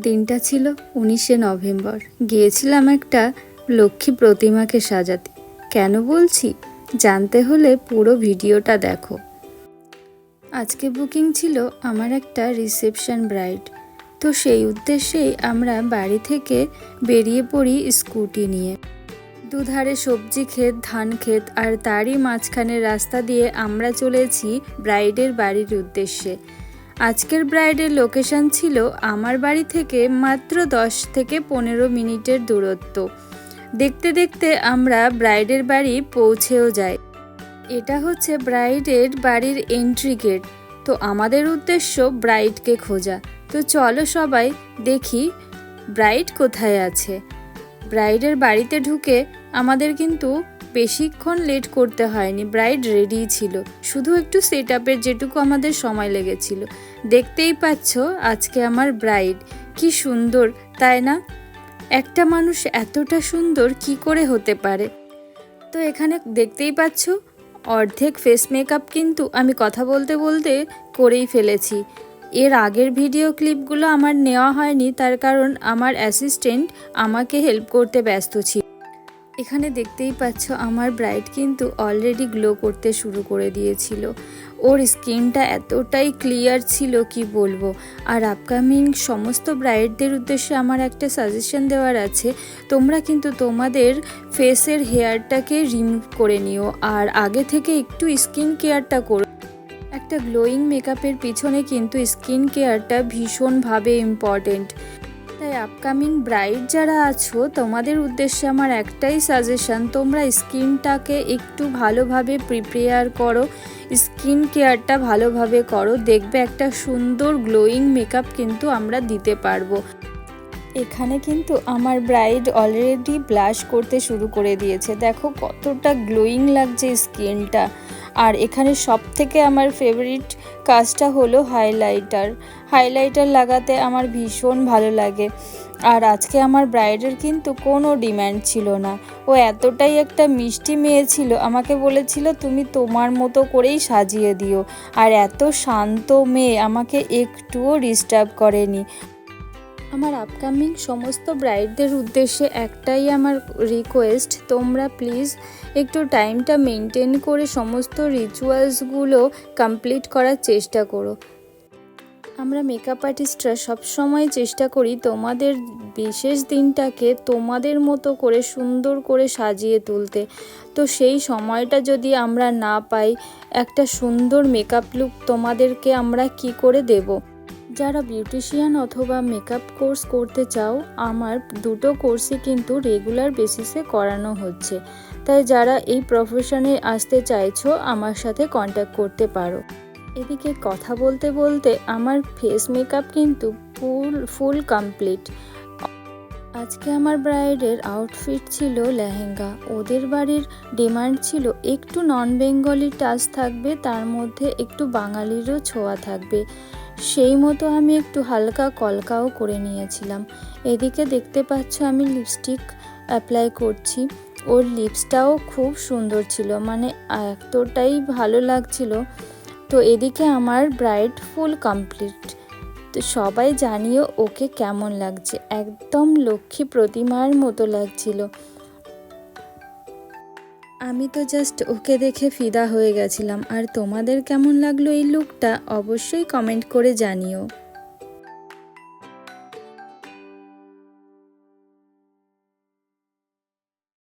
দিনটা ছিল 19শে নভেম্বর। গিয়েছিলাম একটা লক্ষ্মী প্রতিমাকে সাজাতে। কেন বলছি জানতে হলে পুরো ভিডিওটা দেখো। আজকে বুকিং ছিল আমার একটা রিসেপশন ব্রাইড, তো সেই উদ্দেশ্যেই আমরা বাড়ি থেকে বেরিয়ে পড়ি স্কুটি নিয়ে। দুধারে সবজি ক্ষেত, ধান ক্ষেত, আর তারই মাঝখানের রাস্তা দিয়ে আমরা চলেছি ব্রাইডের বাড়ির উদ্দেশ্যে। আজকের ব্রাইডের লোকেশন ছিল আমার বাড়ি থেকে মাত্র 10 থেকে 15 মিনিটের দূরত্ব। দেখতে দেখতে আমরা ব্রাইডের বাড়ি পৌঁছেও যাই। এটা হচ্ছে ব্রাইডের বাড়ির এন্ট্রি গেট। তো আমাদের উদ্দেশ্য ব্রাইডকে খোঁজা। তো চলো সবাই দেখি ব্রাইড কোথায় আছে। ব্রাইডের বাড়িতে ঢুকে আমাদের কিন্তু বেশিক্ষণ লেট করতে হয়নি, ব্রাইড রেডি ছিল, শুধু একটু সেট আপের যেটুকু আমাদের সময় লেগেছিল। দেখতেই পাচ্ছ আজকে আমার ব্রাইড কি সুন্দর, তাই না? একটা মানুষ এতটা সুন্দর কি করে হতে পারে? তো এখানে দেখতেই পাচ্ছ অর্ধেক ফেস মেকআপ কিন্তু আমি কথা বলতে বলতে করেই ফেলেছি। এর আগের ভিডিও ক্লিপগুলো আমার নেওয়া হয়নি, তার কারণ আমার অ্যাসিস্ট্যান্ট আমাকে হেল্প করতে ব্যস্ত ছিল। এখানে দেখতেই পাচ্ছ আমার ব্রাইড কিন্তু অলরেডি গ্লো করতে শুরু করে দিয়েছিল। ওর স্কিনটা এতটাই ক্লিয়ার ছিল কি বলবো। আর আপকামিং সমস্ত ব্রাইডদের উদ্দেশ্যে আমার একটা সাজেশন দেওয়ার আছে। তোমরা কিন্তু তোমাদের ফেসের হেয়ারটাকে রিমুভ করে নিও, আর আগে থেকে একটু স্কিন কেয়ারটা করো। একটা গ্লোয়িং মেকআপের পিছনে কিন্তু স্কিন কেয়ারটা ভীষণভাবে ইম্পর্টেন্ট। তাই আপকামিং ব্রাইড যারা আছো তোমাদের উদ্দেশ্যে আমার একটাই সাজেশন, তোমরা স্কিনটাকে একটু ভালোভাবে প্রিপেয়ার করো, স্কিন কেয়ারটা ভালোভাবে করো, দেখবে একটা সুন্দর গ্লোয়িং মেকআপ কিন্তু আমরা দিতে পারবো। এখানে কিন্তু আমার ব্রাইড অলরেডি ব্লাশ করতে শুরু করে দিয়েছে, দেখো কতটা গ্লোয়িং লাগছে স্কিনটা। আর এখানে সব থেকে আমার ফেভারিট কাজটা হলো হাইলাইটার লাগাতে আমার ভীষণ ভালো লাগে। আর আজকে আমার ব্রাইডের কিন্তু কোনো ডিম্যান্ড ছিল না, ও এতটাই একটা মিষ্টি মেয়ে ছিল, আমাকে বলেছিল তুমি তোমার মতো করেই সাজিয়ে দিও। আর এত শান্ত মেয়ে, আমাকে একটুও ডিস্টার্ব করেনি। আমার আপকামিং সমস্ত ব্রাইডদের উদ্দেশ্যে একটাই আমার রিকোয়েস্ট, তোমরা প্লিজ একটু টাইমটা মেনটেন করে সমস্ত রিচুয়ালসগুলো কমপ্লিট করার চেষ্টা করো। আমরা মেকআপ আর্টিস্টরা সবসময় চেষ্টা করি তোমাদের বিশেষ দিনটাকে তোমাদের মতো করে সুন্দর করে সাজিয়ে তুলতে। তো সেই সময়টা যদি আমরা না পাই, একটা সুন্দর মেকআপ লুক তোমাদেরকে আমরা কি করে দেব? যারা বিউটিশিয়ান অথবা মেকআপ কোর্স করতে চাও, আমার দুটো কোর্সই কিন্তু রেগুলার বেসিসে করানো হচ্ছে। তাই যারা এই প্রফেশনে আসতে চাইছো আমার সাথে কন্ট্যাক্ট করতে পারো। এদিকে কথা বলতে বলতে আমার ফেস মেকআপ কিন্তু ফুল কমপ্লিট। আজকে আমার ব্রাইডের আউটফিট ছিল লেহেঙ্গা। ওদের বাড়ির ডিমান্ড ছিল একটু নন বেঙ্গলি টাচ থাকবে, তার মধ্যে একটু বাঙালিরও ছোঁয়া থাকবে। সেই মতো আমি একটু হালকা কলকাও করে নিয়েছিলাম। এদিকে দেখতে পাচ্ছ আমি লিপস্টিক অ্যাপ্লাই করছি। ওর লিপসটাও খুব সুন্দর ছিল, মানে এতটাই ভালো লাগছিল। তো এদিকে আমার ব্রাইড ফুল কমপ্লিট। তো সবাই জানিও ওকে কেমন লাগছে, একদম লক্ষ্মী প্রতিমার মতো লাগছিল। আমি তো জাস্ট ওকে দেখে ফিদা হয়ে গেছিলাম। আর তোমাদের কেমন লাগলো এই লুকটা অবশ্যই কমেন্ট করে জানিও।